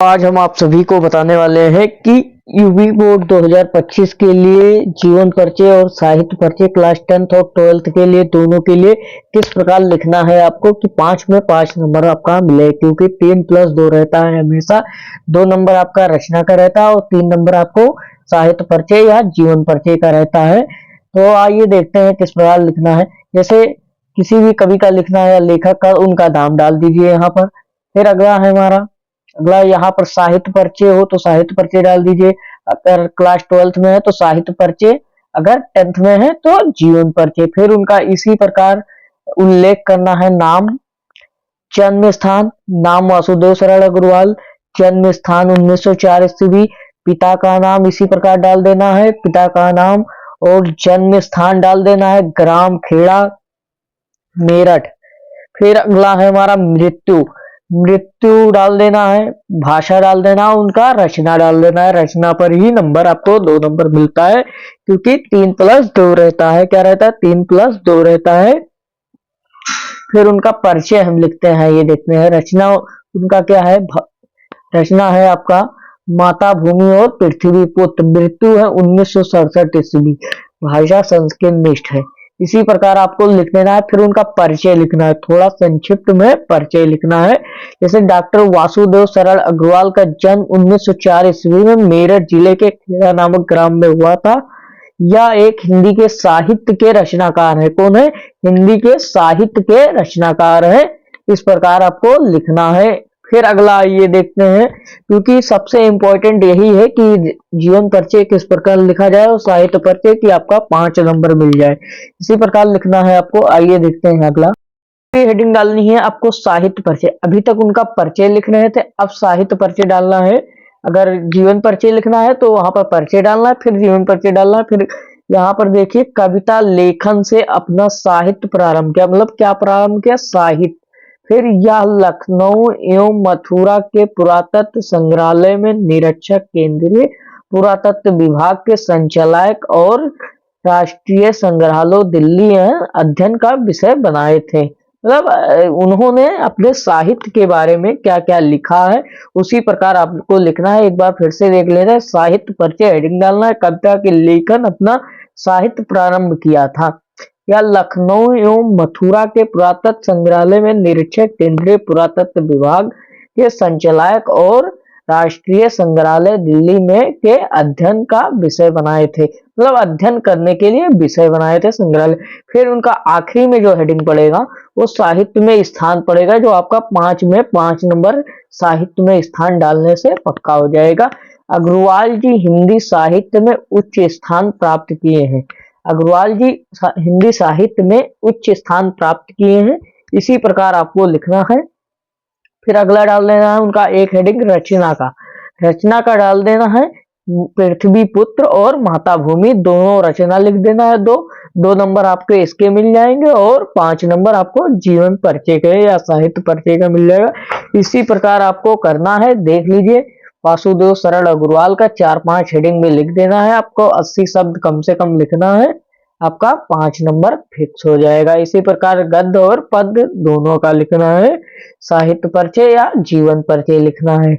आज हम आप सभी को बताने वाले हैं कि यूपी बोर्ड 2025 के लिए जीवन परिचय और साहित्य परिचय क्लास 10th और 12th के लिए दोनों के लिए किस प्रकार लिखना है आपको कि 5 में 5 नंबर आपका मिले, क्योंकि 3+2 रहता है हमेशा। 2 नंबर आपका रचना का रहता है और 3 नंबर आपको साहित्य परिचय या जीवन परिचय का रहता है। तो आइए देखते हैं किस प्रकार लिखना है। जैसे किसी भी कवि का लिखना है या लेखक का, उनका नाम डाल दीजिए यहाँ पर। फिर अगला है हमारा, अगला यहाँ पर साहित्य परिचय हो तो साहित्य परिचय डाल दीजिए। अगर क्लास 12th में है तो साहित्य परिचय, अगर 10th में है तो जीवन परिचय। फिर उनका इसी प्रकार उल्लेख करना है। नाम, जन्म स्थान, नाम वासुदेव सरल अग्रवाल, जन्म स्थान 1904 ईस्वी, पिता का नाम इसी प्रकार डाल देना है, पिता का नाम और जन्म स्थान डाल देना है, ग्राम खेड़ा मेरठ। फिर अगला है हमारा मृत्यु, मृत्यु डाल देना है, भाषा डाल देना है, उनका रचना डाल देना है। रचना पर ही नंबर आपको 2 नंबर मिलता है, क्योंकि 3+2 रहता है। क्या रहता है? 3+2 रहता है। फिर उनका परिचय हम लिखते हैं, ये देखते हैं। रचना उनका क्या है? रचना है आपका माता भूमि और पृथ्वी पुत्र, मृत्यु है 1967 ईस्वी, भाषा संस्कृत निष्ठ है। इसी प्रकार आपको लिख देना है। फिर उनका परिचय लिखना है, थोड़ा संक्षिप्त में परिचय लिखना है। जैसे डॉक्टर वासुदेव सरल अग्रवाल का जन्म 1904 ईस्वी में मेरठ जिले के खेड़ा नामक ग्राम में हुआ था। यह एक हिंदी के साहित्य के रचनाकार है। कौन है? हिंदी के साहित्य के रचनाकार है। इस प्रकार आपको लिखना है। फिर अगला ये देखते हैं, क्योंकि सबसे इंपॉर्टेंट यही है कि जीवन परिचय किस प्रकार लिखा जाए और साहित्य परिचय की आपका 5 नंबर मिल जाए। इसी प्रकार लिखना है आपको। आइए देखते हैं अगला। हेडिंग डालनी है आपको साहित्य परिचय। अभी तक उनका परिचय लिख रहे थे, अब साहित्य परिचय डालना है। अगर जीवन परिचय लिखना है तो वहां पर परिचय डालना है, फिर जीवन परिचय डालना है। फिर यहाँ पर देखिए, कविता लेखन से अपना साहित्य प्रारंभ किया, मतलब क्या प्रारंभ किया? साहित्य। फिर यह लखनऊ एवं मथुरा के पुरातत्व संग्रहालय में निरीक्षक, केंद्रीय पुरातत्व विभाग के संचालक और राष्ट्रीय संग्रहालय दिल्ली अध्ययन का विषय बनाए थे। मतलब उन्होंने अपने साहित्य के बारे में क्या क्या लिखा है, उसी प्रकार आपको लिखना है। एक बार फिर से देख लेना है। साहित्य परिचय हेडिंग डालना है, कविता के लेखन अपना साहित्य प्रारंभ किया था। या लखनऊ एवं मथुरा के पुरातत्व संग्रहालय में निरीक्षक, केंद्रीय पुरातत्व विभाग के संचालक और राष्ट्रीय संग्रहालय दिल्ली में के अध्ययन का विषय बनाए थे। मतलब अध्ययन करने के लिए विषय बनाए थे संग्रहालय। फिर उनका आखिरी में जो हेडिंग पड़ेगा वो साहित्य में स्थान पड़ेगा, जो आपका 5 में 5 नंबर साहित्य में स्थान डालने से पक्का हो जाएगा। अग्रवाल जी हिंदी साहित्य में उच्च स्थान प्राप्त किए हैं। अग्रवाल जी हिंदी साहित्य में उच्च स्थान प्राप्त किए हैं। इसी प्रकार आपको लिखना है। फिर अगला डाल देना है उनका एक हेडिंग रचना का। रचना का डाल देना है पृथ्वी पुत्र और माता भूमि, दोनों रचना लिख देना है। 2 नंबर आपको इसके मिल जाएंगे और 5 नंबर आपको जीवन परिचय के या साहित्य परिचय का मिल जाएगा। इसी प्रकार आपको करना है। देख लीजिए, वासुदेव सरल अग्रवाल का 4-5 हेडिंग में लिख देना है। आपको 80 शब्द कम से कम लिखना है, आपका 5 नंबर फिक्स हो जाएगा। इसी प्रकार गद्य और पद्य दोनों का लिखना है। साहित्य परिचय या जीवन परिचय लिखना है।